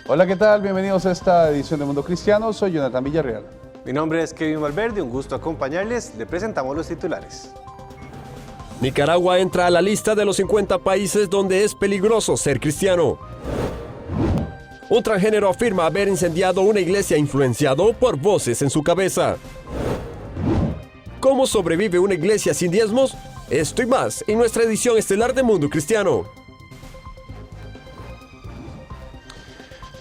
Hola, ¿qué tal? Bienvenidos a esta edición de Mundo Cristiano. Soy Jonathan Villarreal. Mi nombre es Kevin Valverde, un gusto acompañarles. Le presentamos los titulares. Nicaragua entra a la lista de los 50 países donde es peligroso ser cristiano. Un transgénero afirma haber incendiado una iglesia influenciado por voces en su cabeza. ¿Cómo sobrevive una iglesia sin diezmos? Esto y más en nuestra edición estelar de Mundo Cristiano.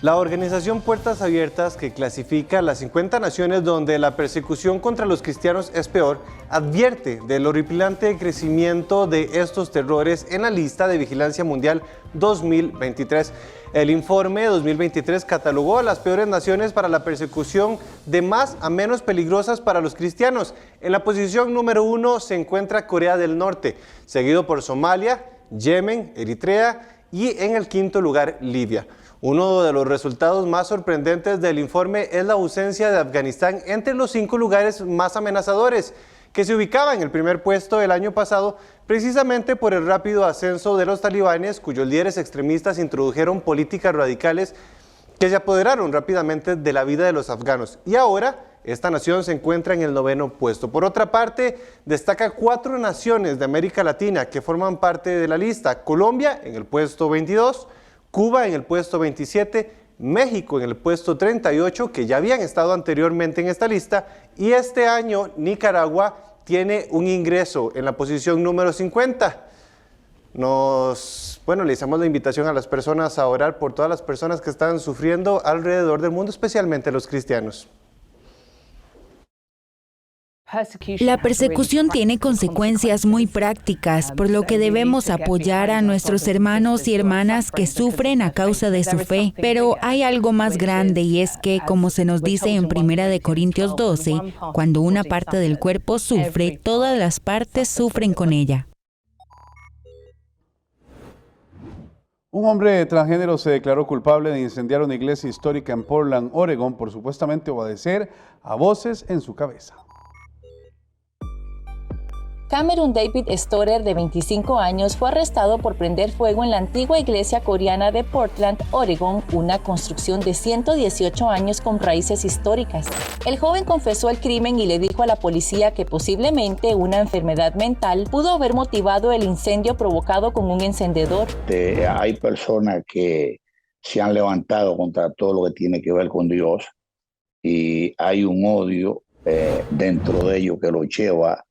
La organización Puertas Abiertas, que clasifica las 50 naciones donde la persecución contra los cristianos es peor, advierte del horripilante crecimiento de estos terrores en la lista de Vigilancia Mundial 2023. El informe 2023 catalogó a las peores naciones para la persecución de más a menos peligrosas para los cristianos. En la posición número 1 se encuentra Corea del Norte, seguido por Somalia, Yemen, Eritrea y en el quinto lugar Libia. Uno de los resultados más sorprendentes del informe es la ausencia de Afganistán entre los 5 lugares más amenazadores, que se ubicaba en el primer puesto el año pasado, precisamente por el rápido ascenso de los talibanes, cuyos líderes extremistas introdujeron políticas radicales que se apoderaron rápidamente de la vida de los afganos. Y ahora, esta nación se encuentra en el 9º puesto. Por otra parte, destaca 4 naciones de América Latina que forman parte de la lista. Colombia en el puesto 22, Cuba en el puesto 27, México en el puesto 38, que ya habían estado anteriormente en esta lista, y este año Nicaragua tiene un ingreso en la posición número 50. Le hicimos la invitación a las personas a orar por todas las personas que están sufriendo alrededor del mundo, especialmente los cristianos. La persecución tiene consecuencias muy prácticas, por lo que debemos apoyar a nuestros hermanos y hermanas que sufren a causa de su fe. Pero hay algo más grande y es que, como se nos dice en 1 Corintios 12, cuando una parte del cuerpo sufre, todas las partes sufren con ella. Un hombre transgénero se declaró culpable de incendiar una iglesia histórica en Portland, Oregón, por supuestamente obedecer a voces en su cabeza. Cameron David Storer, de 25 años, fue arrestado por prender fuego en la antigua iglesia coreana de Portland, Oregón, una construcción de 118 años con raíces históricas. El joven confesó el crimen y le dijo a la policía que posiblemente una enfermedad mental pudo haber motivado el incendio provocado con un encendedor. Hay personas que se han levantado contra todo lo que tiene que ver con Dios y hay un odio dentro de ellos que lo lleva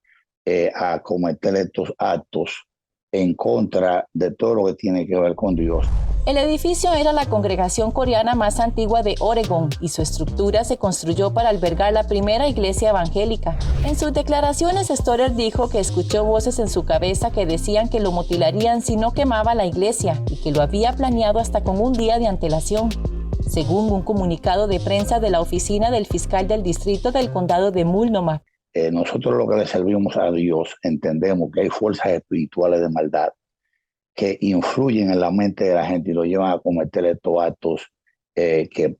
a cometer estos actos en contra de todo lo que tiene que ver con Dios. El edificio era la congregación coreana más antigua de Oregón y su estructura se construyó para albergar la primera iglesia evangélica. En sus declaraciones, Storer dijo que escuchó voces en su cabeza que decían que lo mutilarían si no quemaba la iglesia y que lo había planeado hasta con un día de antelación. Según un comunicado de prensa de la oficina del fiscal del distrito del condado de Multnomah, nosotros lo que le servimos a Dios entendemos que hay fuerzas espirituales de maldad que influyen en la mente de la gente y lo llevan a cometer estos actos que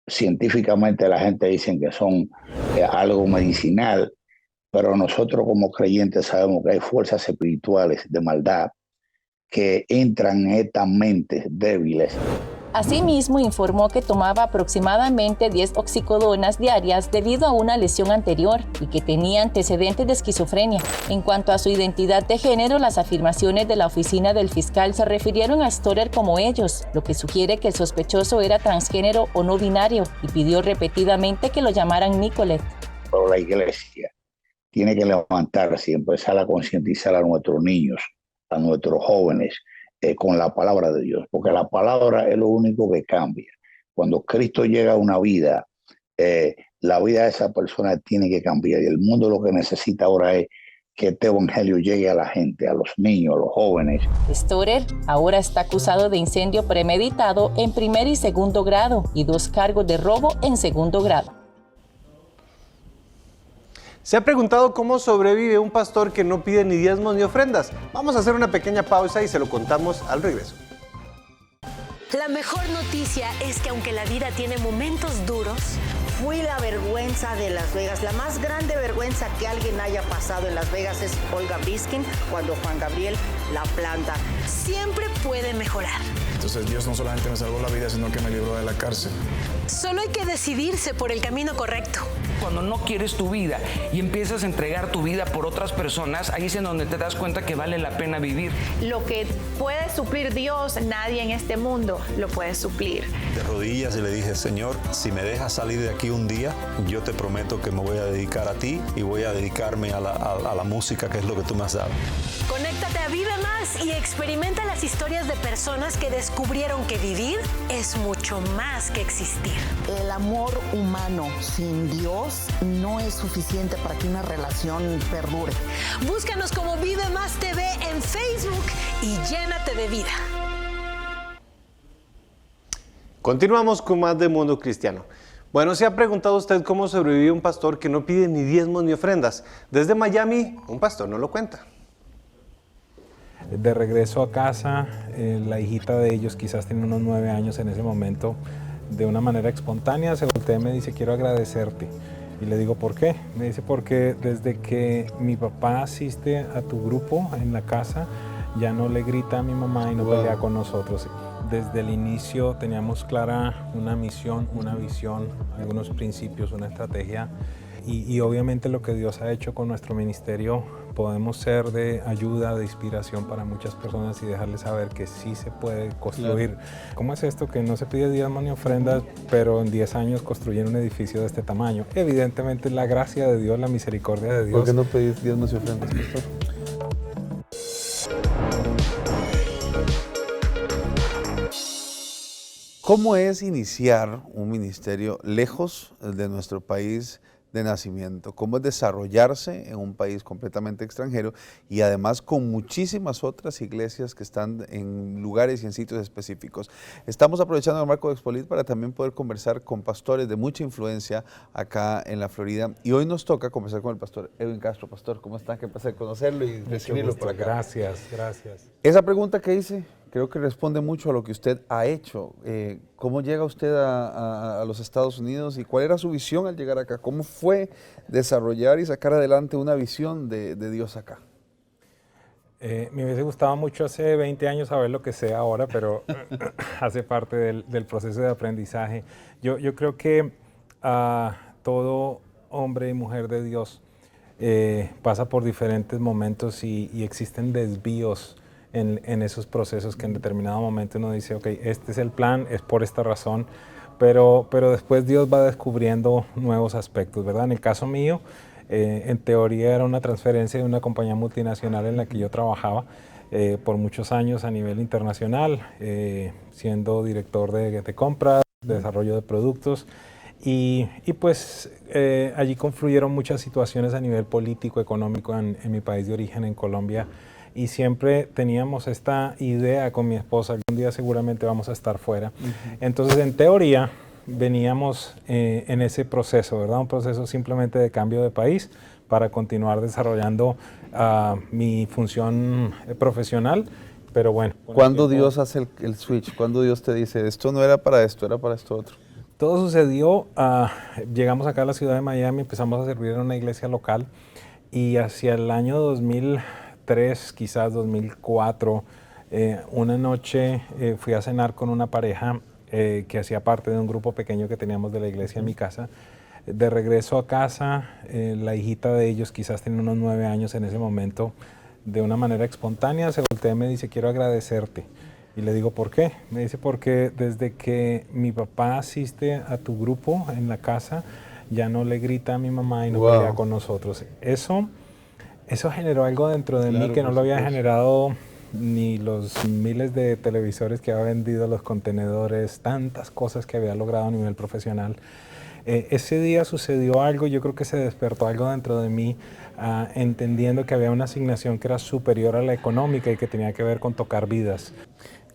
científicamente la gente dice que son algo medicinal, pero nosotros como creyentes sabemos que hay fuerzas espirituales de maldad que entran en estas mentes débiles. Asimismo, informó que tomaba aproximadamente 10 oxicodonas diarias debido a una lesión anterior y que tenía antecedentes de esquizofrenia. En cuanto a su identidad de género, las afirmaciones de la oficina del fiscal se refirieron a Storer como ellos, lo que sugiere que el sospechoso era transgénero o no binario y pidió repetidamente que lo llamaran Nicolette. Pero la iglesia tiene que levantarse y empezar a concientizar a nuestros niños, a nuestros jóvenes, con la palabra de Dios, porque la palabra es lo único que cambia. Cuando Cristo llega a una vida, la vida de esa persona tiene que cambiar y el mundo lo que necesita ahora es que este evangelio llegue a la gente, a los niños, a los jóvenes. Storer ahora está acusado de incendio premeditado en 1er y 2º grado y 2 cargos de robo en 2º grado. ¿Se ha preguntado cómo sobrevive un pastor que no pide ni diezmos ni ofrendas? Vamos a hacer una pequeña pausa y se lo contamos al regreso. La mejor noticia es que aunque la vida tiene momentos duros, fui la vergüenza de Las Vegas. La más grande vergüenza que alguien haya pasado en Las Vegas es Olga Briskin cuando Juan Gabriel la planta. Siempre puede mejorar. Entonces Dios no solamente me salvó la vida, sino que me libró de la cárcel. Solo hay que decidirse por el camino correcto. Cuando no quieres tu vida y empiezas a entregar tu vida por otras personas, ahí es en donde te das cuenta que vale la pena vivir. Lo que puede suplir Dios, nadie en este mundo lo puede suplir. De rodillas y le dije, Señor, si me dejas salir de aquí un día, yo te prometo que me voy a dedicar a ti y voy a dedicarme a la música, que es lo que tú me has dado. Conéctate a Vive Más y experimenta las historias de personas que descubrieron que vivir es mucho más que existir. El amor humano sin Dios no es suficiente para que una relación perdure. Búscanos como Vive Más TV en Facebook y llénate de vida. Continuamos con más de Mundo Cristiano. Bueno, ¿se ha preguntado usted cómo sobrevive un pastor que no pide ni diezmos ni ofrendas? Desde Miami, un pastor nos lo cuenta. De regreso a casa, la hijita de ellos, quizás tiene unos 9 años en ese momento, de una manera espontánea se voltea y me dice, quiero agradecerte. Y le digo, ¿por qué? Me dice, porque desde que mi papá asiste a tu grupo en la casa, ya no le grita a mi mamá y no pelea con nosotros. Desde el inicio teníamos clara una misión, una visión, algunos principios, una estrategia. Y obviamente lo que Dios ha hecho con nuestro ministerio, podemos ser de ayuda, de inspiración para muchas personas y dejarles saber que sí se puede construir. Claro. ¿Cómo es esto? Que no se pide diezmo ni ofrendas, pero en 10 años construyen un edificio de este tamaño. Evidentemente la gracia de Dios, la misericordia de Dios. ¿Por qué no pedís diezmos y ofrendas, pastor? ¿Cómo es iniciar un ministerio lejos de nuestro país de nacimiento? ¿Cómo es desarrollarse en un país completamente extranjero y además con muchísimas otras iglesias que están en lugares y en sitios específicos? Estamos aprovechando el marco de Expolit para también poder conversar con pastores de mucha influencia acá en la Florida, y hoy nos toca conversar con el pastor Edwin Castro. Pastor, ¿cómo está? Qué placer conocerlo y recibirlo por acá. Gracias, gracias. Esa pregunta que hice creo que responde mucho a lo que usted ha hecho. ¿Cómo llega usted a los Estados Unidos y cuál era su visión al llegar acá? ¿Cómo fue desarrollar y sacar adelante una visión de Dios acá? Me hubiese gustado mucho hace 20 años saber lo que sé ahora, pero hace parte del proceso de aprendizaje. Yo creo que todo hombre y mujer de Dios pasa por diferentes momentos y existen desvíos en esos procesos que en determinado momento uno dice, ok, este es el plan, es por esta razón, pero después Dios va descubriendo nuevos aspectos, ¿verdad? En el caso mío, en teoría era una transferencia de una compañía multinacional en la que yo trabajaba por muchos años a nivel internacional, siendo director de compras, de desarrollo de productos, y pues allí confluyeron muchas situaciones a nivel político, económico en mi país de origen, en Colombia. Y siempre teníamos esta idea con mi esposa, algún día seguramente vamos a estar fuera. Entonces, en teoría, veníamos en ese proceso, ¿verdad? Un proceso simplemente de cambio de país para continuar desarrollando mi función profesional. Pero bueno. ¿Cuándo Dios hace el switch? ¿Cuándo Dios te dice, esto no era para esto, era para esto otro? Todo sucedió, llegamos acá a la ciudad de Miami, empezamos a servir en una iglesia local y hacia el año 2003, quizás 2004, una noche fui a cenar con una pareja que hacía parte de un grupo pequeño que teníamos de la iglesia en mi casa. De regreso a casa, la hijita de ellos, quizás tenía unos 9 años en ese momento, de una manera espontánea se voltea y me dice, quiero agradecerte. Y le digo, ¿por qué? Me dice, porque desde que mi papá asiste a tu grupo en la casa, ya no le grita a mi mamá y no pelea con nosotros. Eso generó algo dentro de mí que no lo había generado ni los miles de televisores que había vendido, los contenedores, tantas cosas que había logrado a nivel profesional. Ese día sucedió algo, yo creo que se despertó algo dentro de mí, entendiendo que había una asignación que era superior a la económica y que tenía que ver con tocar vidas.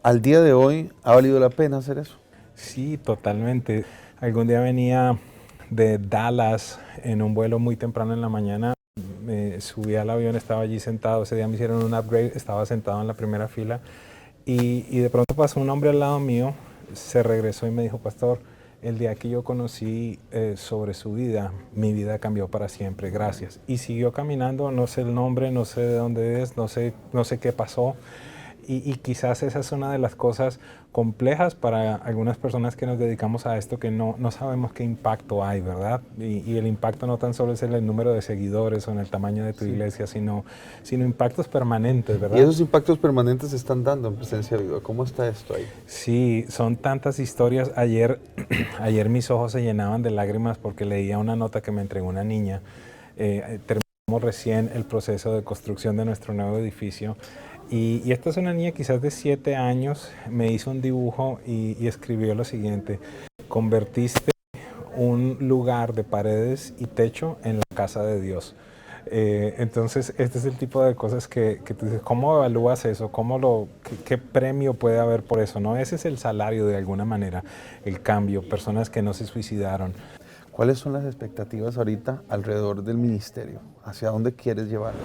¿Al día de hoy ha valido la pena hacer eso? Sí, totalmente. Algún día venía de Dallas en un vuelo muy temprano en la mañana. Me subí al avión, estaba allí sentado, ese día me hicieron un upgrade, estaba sentado en la primera fila y de pronto pasó un hombre al lado mío, se regresó y me dijo, pastor, el día que yo conocí sobre su vida, mi vida cambió para siempre, gracias. Y siguió caminando, no sé el nombre, no sé de dónde es, no sé qué pasó. Y quizás esa es una de las cosas complejas para algunas personas que nos dedicamos a esto, que no sabemos qué impacto hay, ¿verdad? Y el impacto no tan solo es en el número de seguidores o en el tamaño de tu iglesia, sino impactos permanentes, ¿verdad? Y esos impactos permanentes se están dando en Presencia Viva. ¿Cómo está esto ahí? Sí, son tantas historias. Ayer mis ojos se llenaban de lágrimas porque leía una nota que me entregó una niña. Terminamos recién el proceso de construcción de nuestro nuevo edificio. Y esta es una niña quizás de 7 años, me hizo un dibujo y escribió lo siguiente: convertiste un lugar de paredes y techo en la casa de Dios. Entonces, este es el tipo de cosas que tú dices, ¿cómo evalúas eso? ¿Qué premio puede haber por eso? ¿No? Ese es el salario de alguna manera, el cambio, personas que no se suicidaron. ¿Cuáles son las expectativas ahorita alrededor del ministerio? ¿Hacia dónde quieres llevarlo?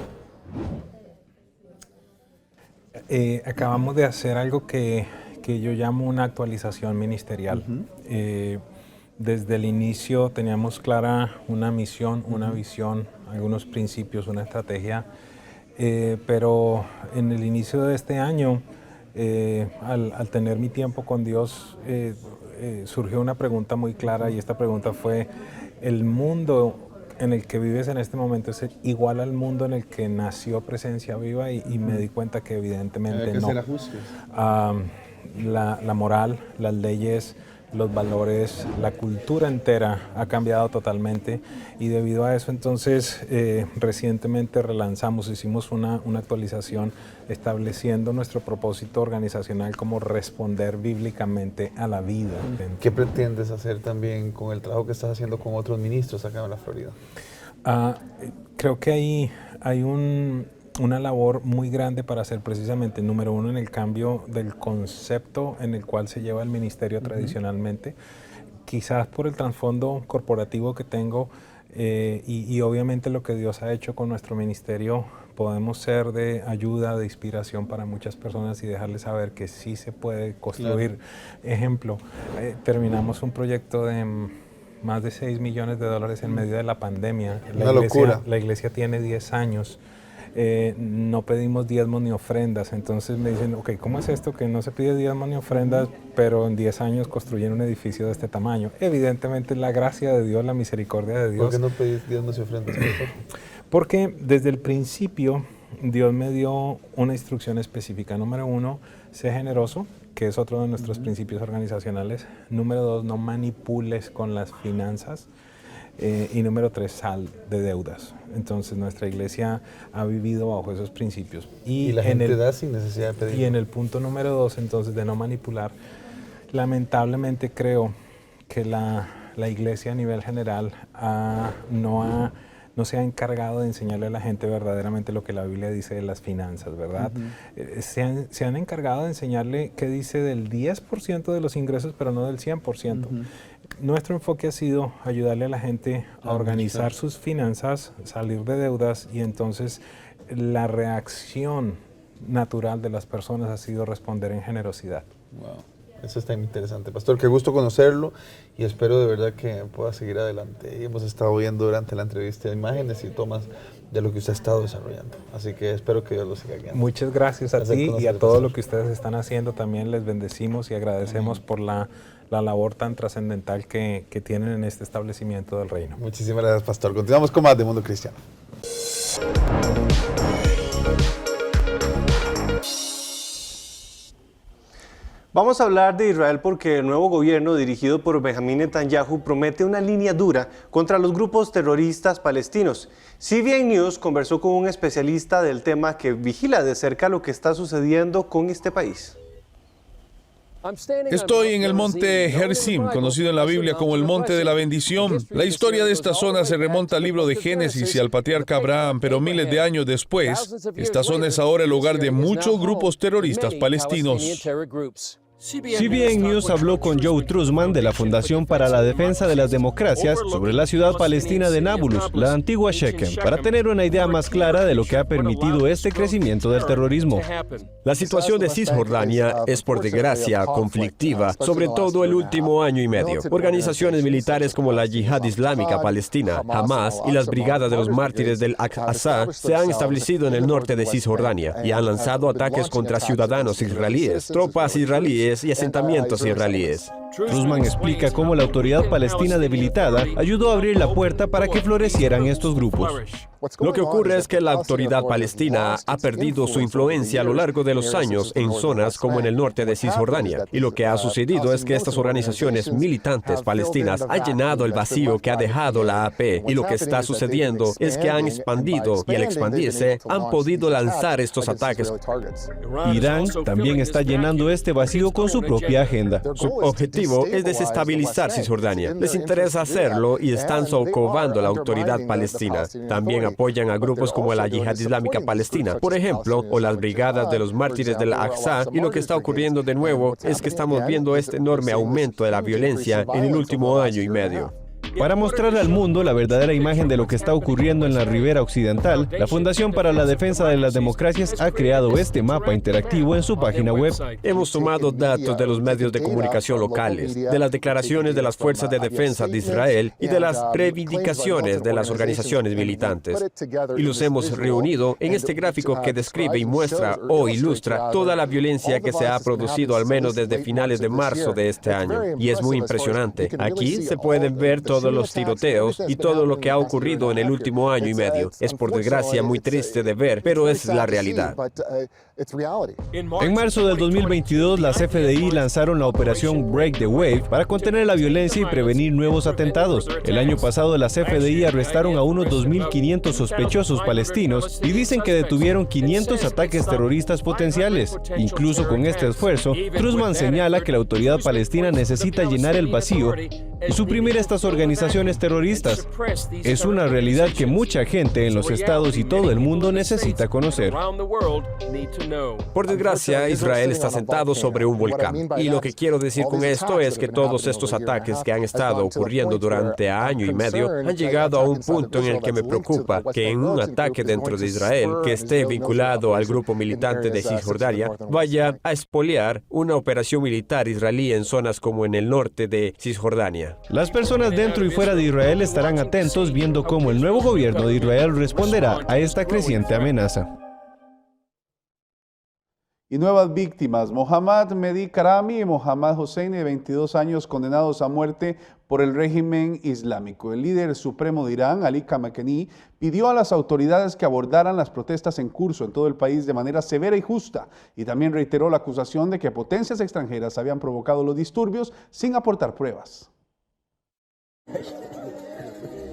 Acabamos de hacer algo que yo llamo una actualización ministerial. Desde el inicio teníamos clara una misión, una visión, algunos principios, una estrategia, pero en el inicio de este año, al tener mi tiempo con Dios, surgió una pregunta muy clara, y esta pregunta fue: ¿el mundo en el que vives en este momento es igual al mundo en el que nació Presencia Viva? Y me di cuenta que evidentemente no. La moral, las leyes, los valores, la cultura entera ha cambiado totalmente, y debido a eso entonces recientemente hicimos una actualización estableciendo nuestro propósito organizacional como responder bíblicamente a la vida. ¿Qué pretendes hacer también con el trabajo que estás haciendo con otros ministros acá en la Florida? Creo que hay una labor muy grande para hacer, precisamente, número uno, en el cambio del concepto en el cual se lleva el ministerio tradicionalmente, quizás por el trasfondo corporativo que tengo, y obviamente lo que Dios ha hecho con nuestro ministerio. Podemos ser de ayuda, de inspiración para muchas personas y dejarles saber que sí se puede construir. Claro. Ejemplo, terminamos un proyecto de más de $6 millones en medio de la pandemia. Locura. La iglesia tiene 10 años. No pedimos diezmos ni ofrendas. Entonces me dicen, ok, ¿cómo es esto que no se pide diezmos ni ofrendas, pero en 10 años construyen un edificio de este tamaño? Evidentemente la gracia de Dios, la misericordia de Dios. ¿Por qué no pedís diezmos y ofrendas, profesor? Porque desde el principio Dios me dio una instrucción específica. Número 1, sé generoso, que es otro de nuestros principios organizacionales. Número 2, no manipules con las finanzas. Y número 3, sal de deudas. Entonces nuestra iglesia ha vivido bajo esos principios. Y la gente da sin necesidad de pedir. Y en el punto número 2, entonces, de no manipular, lamentablemente creo que la iglesia a nivel general no se ha encargado de enseñarle a la gente verdaderamente lo que la Biblia dice de las finanzas, ¿verdad? Se han encargado de enseñarle qué dice del 10% de los ingresos, pero no del 100%. Nuestro enfoque ha sido ayudarle a la gente a organizar sus finanzas, salir de deudas, y entonces la reacción natural de las personas ha sido responder en generosidad. Wow. Eso está muy interesante. Pastor, qué gusto conocerlo, y espero de verdad que pueda seguir adelante. Y hemos estado viendo durante la entrevista imágenes y tomas de lo que usted ha estado desarrollando. Así que espero que Dios lo siga guiando. Muchas gracias a ti y a todo lo que ustedes están haciendo. También les bendecimos y agradecemos por la labor tan trascendental que tienen en este establecimiento del reino. Muchísimas gracias, Pastor. Continuamos con más de Mundo Cristiano. Vamos a hablar de Israel porque el nuevo gobierno dirigido por Benjamín Netanyahu promete una línea dura contra los grupos terroristas palestinos. CBN News conversó con un especialista del tema que vigila de cerca lo que está sucediendo con este país. Estoy en el monte Gerizim, conocido en la Biblia como el monte de la bendición. La historia de esta zona se remonta al libro de Génesis y al patriarca Abraham, pero miles de años después, esta zona es ahora el hogar de muchos grupos terroristas palestinos. CBN News habló con Joe Truzman de la Fundación para la Defensa de las Democracias sobre la ciudad palestina de Nablus, la antigua Shechem, para tener una idea más clara de lo que ha permitido este crecimiento del terrorismo. La situación de Cisjordania es, por desgracia, conflictiva, sobre todo el último año y medio. Organizaciones militares como la Yihad Islámica Palestina, Hamas y las Brigadas de los Mártires del Aqsa se han establecido en el norte de Cisjordania y han lanzado ataques contra ciudadanos israelíes, tropas israelíes y asentamientos israelíes. Truzman explica cómo la autoridad palestina debilitada ayudó a abrir la puerta para que florecieran estos grupos. Lo que ocurre es que la autoridad palestina ha perdido su influencia a lo largo de los años en zonas como en el norte de Cisjordania. Y lo que ha sucedido es que estas organizaciones militantes palestinas han llenado el vacío que ha dejado la AP. Y lo que está sucediendo es que han expandido y al expandirse han podido lanzar estos ataques. Irán también está llenando este vacío con su propia agenda. Su objetivo es desestabilizar Cisjordania. Les interesa hacerlo y están socavando la autoridad palestina. También apoyan a grupos como la Yihad Islámica Palestina, por ejemplo, o las Brigadas de los Mártires del Aqsa. Y lo que está ocurriendo de nuevo es que estamos viendo este enorme aumento de la violencia en el último año y medio. Para mostrar al mundo la verdadera imagen de lo que está ocurriendo en la ribera occidental, la Fundación para la Defensa de las Democracias ha creado este mapa interactivo en su página web. Hemos tomado datos de los medios de comunicación locales, de las declaraciones de las fuerzas de defensa de Israel y de las reivindicaciones de las organizaciones militantes. Y los hemos reunido en este gráfico que describe y muestra o ilustra toda la violencia que se ha producido al menos desde finales de marzo de este año. Y es muy impresionante. Aquí se pueden ver todos los tiroteos y todo lo que ha ocurrido en el último año y medio. Es por desgracia muy triste de ver, pero es la realidad. En marzo del 2022, las FDI lanzaron la operación Break the Wave para contener la violencia y prevenir nuevos atentados. El año pasado, las FDI arrestaron a unos 2.500 sospechosos palestinos y dicen que detuvieron 500 ataques terroristas potenciales. Incluso con este esfuerzo, Truzman señala que la autoridad palestina necesita llenar el vacío y suprimir estas organizaciones terroristas. Es una realidad que mucha gente en los estados y todo el mundo necesita conocer. Por desgracia, Israel está sentado sobre un volcán. Y lo que quiero decir con esto es que todos estos ataques que han estado ocurriendo durante año y medio han llegado a un punto en el que me preocupa que en un ataque dentro de Israel que esté vinculado al grupo militante de Cisjordania vaya a expoliar una operación militar israelí en zonas como en el norte de Cisjordania. Las personas dentro y fuera de Israel estarán atentos viendo cómo el nuevo gobierno de Israel responderá a esta creciente amenaza. Y nuevas víctimas, Mohammad Mehdi Karami y Mohammad Hosseini, de 22 años, condenados a muerte por el régimen islámico. El líder supremo de Irán, Ali Khamenei, pidió a las autoridades que abordaran las protestas en curso en todo el país de manera severa y justa, y también reiteró la acusación de que potencias extranjeras habían provocado los disturbios sin aportar pruebas.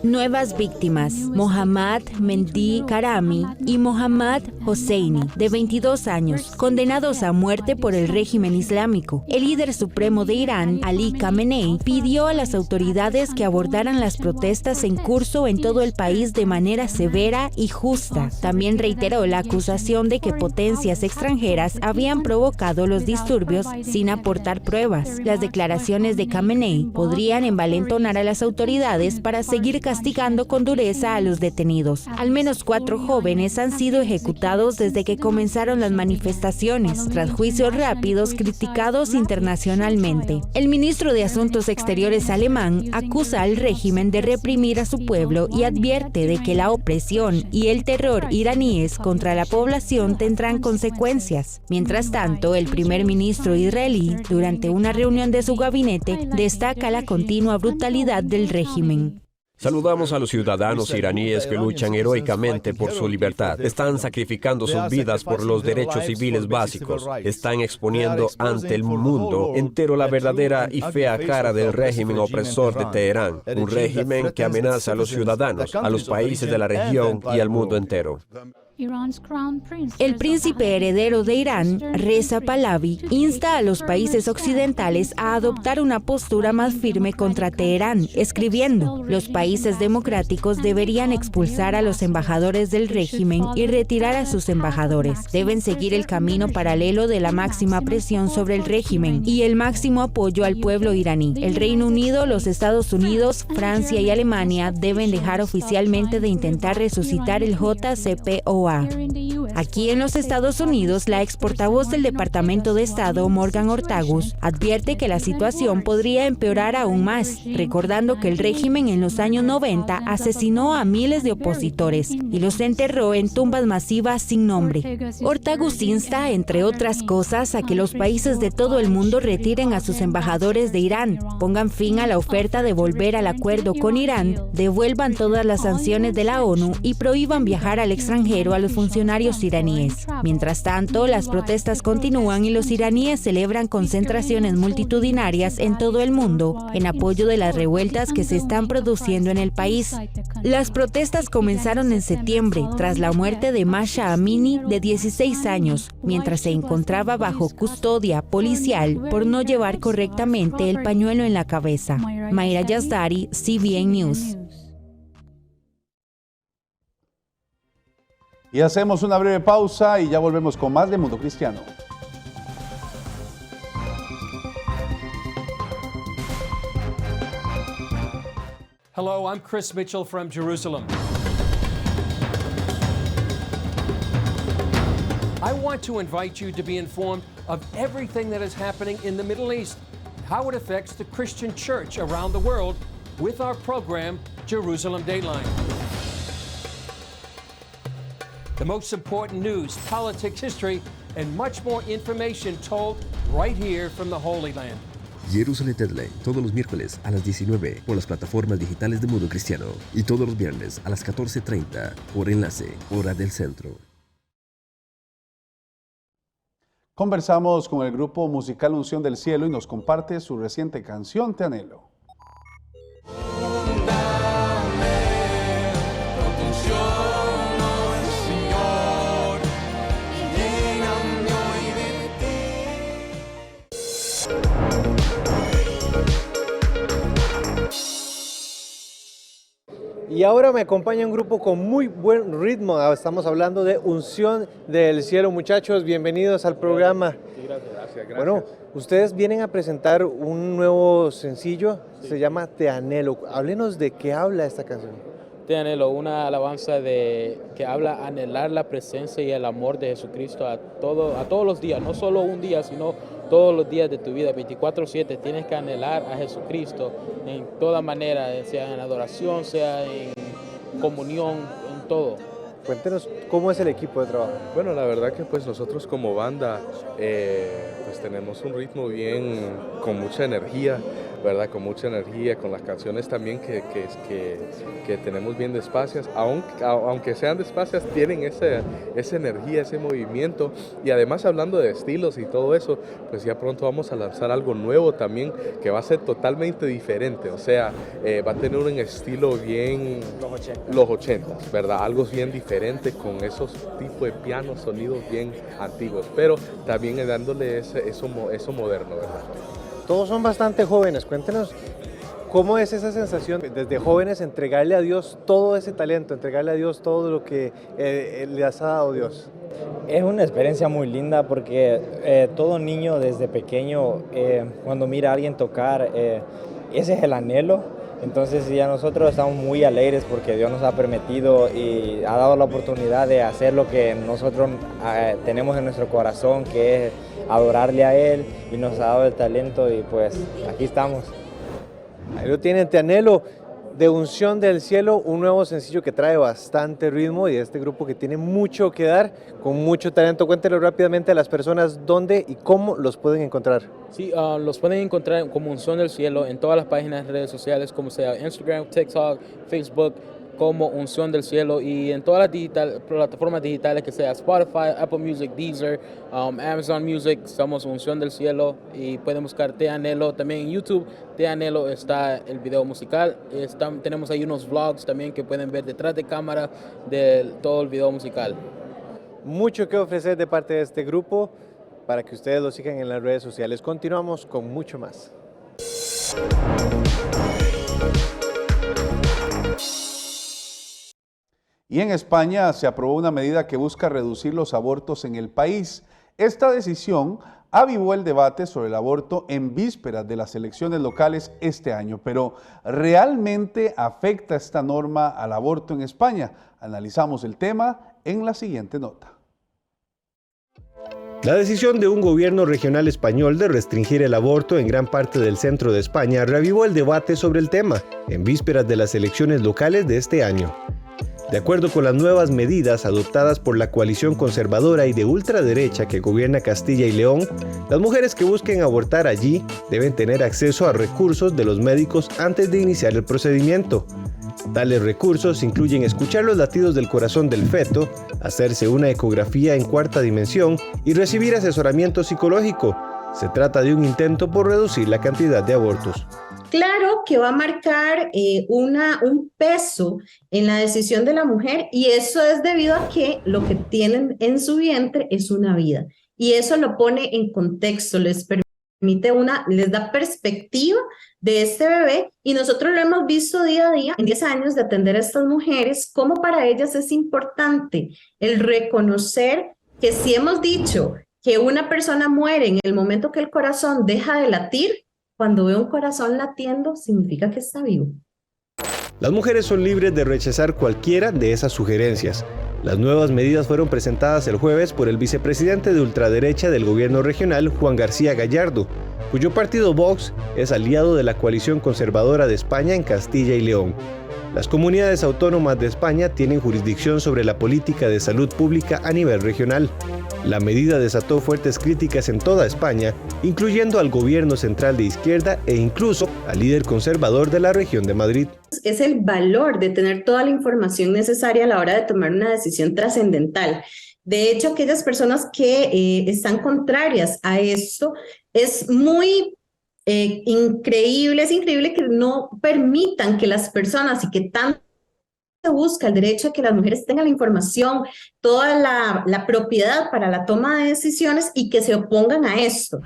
Nuevas víctimas, Mohammad Mehdi Karami y Mohammad Hosseini, de 22 años, condenados a muerte por el régimen islámico. El líder supremo de Irán, Ali Khamenei, pidió a las autoridades que abordaran las protestas en curso en todo el país de manera severa y justa. También reiteró la acusación de que potencias extranjeras habían provocado los disturbios sin aportar pruebas. Las declaraciones de Khamenei podrían envalentonar a las autoridades para seguir castigando con dureza a los detenidos. Al menos 4 jóvenes han sido ejecutados desde que comenzaron las manifestaciones, tras juicios rápidos criticados internacionalmente. El ministro de Asuntos Exteriores alemán acusa al régimen de reprimir a su pueblo y advierte de que la opresión y el terror iraníes contra la población tendrán consecuencias. Mientras tanto, el primer ministro israelí, durante una reunión de su gabinete, destaca la continua brutalidad del régimen. Saludamos a los ciudadanos iraníes que luchan heroicamente por su libertad. Están sacrificando sus vidas por los derechos civiles básicos. Están exponiendo ante el mundo entero la verdadera y fea cara del régimen opresor de Teherán. Un régimen que amenaza a los ciudadanos, a los países de la región y al mundo entero. El príncipe heredero de Irán, Reza Pahlavi, insta a los países occidentales a adoptar una postura más firme contra Teherán, escribiendo: los países democráticos deberían expulsar a los embajadores del régimen y retirar a sus embajadores. Deben seguir el camino paralelo de la máxima presión sobre el régimen y el máximo apoyo al pueblo iraní. El Reino Unido, los Estados Unidos, Francia y Alemania deben dejar oficialmente de intentar resucitar el JCPOA. Aquí en los Estados Unidos, la ex portavoz del Departamento de Estado, Morgan Ortagus, advierte que la situación podría empeorar aún más, recordando que el régimen en los años 90 asesinó a miles de opositores y los enterró en tumbas masivas sin nombre. Ortagus insta, entre otras cosas, a que los países de todo el mundo retiren a sus embajadores de Irán, pongan fin a la oferta de volver al acuerdo con Irán, devuelvan todas las sanciones de la ONU y prohíban viajar al extranjero a los funcionarios iraníes. Mientras tanto, las protestas continúan y los iraníes celebran concentraciones multitudinarias en todo el mundo en apoyo de las revueltas que se están produciendo en el país. Las protestas comenzaron en septiembre, tras la muerte de Masha Amini, de 16 años, mientras se encontraba bajo custodia policial por no llevar correctamente el pañuelo en la cabeza. Mayra Yazdari, CBN News. Y hacemos una breve pausa y ya volvemos con más de Mundo Cristiano. Hello, I'm Chris Mitchell from Jerusalem. I want to invite you to be informed of everything that is happening in the Middle East, how it affects the Christian church around the world with our program, Jerusalem Dateline. The most important news, politics, history, and much more information told right here from the Holy Land. Jerusalem Deadline, todos los miércoles a las 19 por las plataformas digitales de Mundo Cristiano y todos los viernes a las 14:30 por enlace, hora del centro. Conversamos con el grupo musical Unción del Cielo y nos comparte su reciente canción Te Anhelo. Y ahora me acompaña un grupo con muy buen ritmo. Estamos hablando de Unción del Cielo. Muchachos, bienvenidos al programa. Gracias. Bueno, ustedes vienen a presentar un nuevo sencillo, se llama Te Anhelo. Háblenos de qué habla esta canción. Te Anhelo, una alabanza que habla anhelar la presencia y el amor de Jesucristo a todos los días, no solo un día, sino todos los días de tu vida, 24/7. Tienes que anhelar a Jesucristo en toda manera, sea en adoración, sea en comunión, en todo. Cuéntenos cómo es el equipo de trabajo. Bueno, la verdad que pues nosotros como banda pues tenemos un ritmo bien, con mucha energía, ¿verdad? Con mucha energía, con las canciones también que tenemos bien despacias, aunque sean despacias, tienen esa energía, ese movimiento. Y además, hablando de estilos y todo eso, pues ya pronto vamos a lanzar algo nuevo también, que va a ser totalmente diferente, o sea, va a tener un estilo bien los 80, ¿verdad? Algo bien diferente, con esos tipos de pianos, sonidos bien antiguos, pero también dándole eso moderno, ¿verdad? Todos son bastante jóvenes. Cuéntenos cómo es esa sensación desde jóvenes entregarle a Dios todo ese talento, entregarle a Dios todo lo que le has dado Dios. Es una experiencia muy linda porque todo niño desde pequeño, cuando mira a alguien tocar, ese es el anhelo. Entonces ya nosotros estamos muy alegres porque Dios nos ha permitido y ha dado la oportunidad de hacer lo que nosotros tenemos en nuestro corazón, que es adorarle a Él, y nos ha dado el talento y pues aquí estamos. Ahí lo tienen, Te Anhelo, de Unción del Cielo, un nuevo sencillo que trae bastante ritmo y de este grupo que tiene mucho que dar, con mucho talento. Cuéntenlo rápidamente a las personas dónde y cómo los pueden encontrar. Sí, los pueden encontrar como Unción del Cielo en todas las páginas de redes sociales, como sea Instagram, TikTok, Facebook, como Unción del Cielo, y en todas las plataformas digitales que sea Spotify, Apple Music, Deezer, Amazon Music, somos Unción del Cielo, y pueden buscar Te Anhelo. También en YouTube, Te Anhelo, está el video musical. Tenemos ahí unos vlogs también que pueden ver detrás de cámara de todo el video musical. mucho que ofrecer de parte de este grupo para que ustedes lo sigan en las redes sociales. Continuamos con mucho más. Y en España se aprobó una medida que busca reducir los abortos en el país. Esta decisión avivó el debate sobre el aborto en vísperas de las elecciones locales este año. Pero ¿realmente afecta esta norma al aborto en España? Analizamos el tema en la siguiente nota. La decisión de un gobierno regional español de restringir el aborto en gran parte del centro de España reavivó el debate sobre el tema en vísperas de las elecciones locales de este año. De acuerdo con las nuevas medidas adoptadas por la coalición conservadora y de ultraderecha que gobierna Castilla y León, las mujeres que busquen abortar allí deben tener acceso a recursos de los médicos antes de iniciar el procedimiento. Tales recursos incluyen escuchar los latidos del corazón del feto, hacerse una ecografía en cuarta dimensión y recibir asesoramiento psicológico. Se trata de un intento por reducir la cantidad de abortos. Claro que va a marcar un peso en la decisión de la mujer, y eso es debido a que lo que tienen en su vientre es una vida, y eso lo pone en contexto, les da perspectiva de este bebé, y nosotros lo hemos visto día a día en 10 años de atender a estas mujeres, cómo para ellas es importante el reconocer que si hemos dicho que una persona muere en el momento que el corazón deja de latir, cuando ve un corazón latiendo, significa que está vivo. Las mujeres son libres de rechazar cualquiera de esas sugerencias. Las nuevas medidas fueron presentadas el jueves por el vicepresidente de ultraderecha del gobierno regional, Juan García Gallardo, cuyo partido Vox es aliado de la coalición conservadora de España en Castilla y León. Las comunidades autónomas de España tienen jurisdicción sobre la política de salud pública a nivel regional. La medida desató fuertes críticas en toda España, incluyendo al gobierno central de izquierda e incluso al líder conservador de la región de Madrid. Es el valor de tener toda la información necesaria a la hora de tomar una decisión trascendental. De hecho, aquellas personas que están contrarias a esto, es muy increíble que no permitan que las personas, y que tanto se busca el derecho a que las mujeres tengan la información, toda la propiedad para la toma de decisiones, y que se opongan a esto.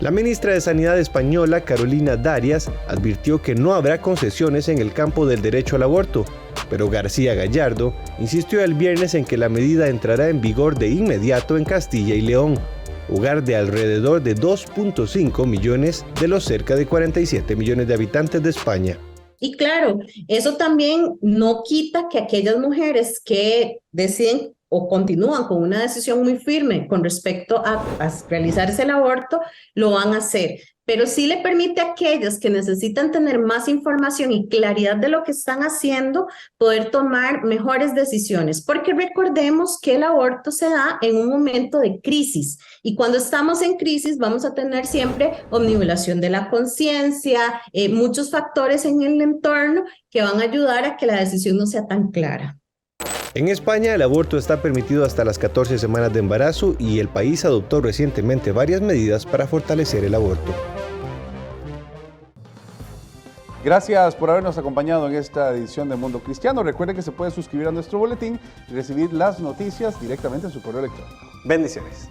La ministra de Sanidad española, Carolina Darias, advirtió que no habrá concesiones en el campo del derecho al aborto, pero García Gallardo insistió el viernes en que la medida entrará en vigor de inmediato en Castilla y León, hogar de alrededor de 2.5 millones de los cerca de 47 millones de habitantes de España. Y claro, eso también no quita que aquellas mujeres que deciden o continúan con una decisión muy firme con respecto a realizarse el aborto, lo van a hacer. Pero sí le permite a aquellas que necesitan tener más información y claridad de lo que están haciendo, poder tomar mejores decisiones. Porque recordemos que el aborto se da en un momento de crisis. Y cuando estamos en crisis vamos a tener siempre omnibulación de la conciencia, muchos factores en el entorno que van a ayudar a que la decisión no sea tan clara. En España, el aborto está permitido hasta las 14 semanas de embarazo, y el país adoptó recientemente varias medidas para fortalecer el aborto. Gracias por habernos acompañado en esta edición de Mundo Cristiano. Recuerde que se puede suscribir a nuestro boletín y recibir las noticias directamente en su correo electrónico. Bendiciones.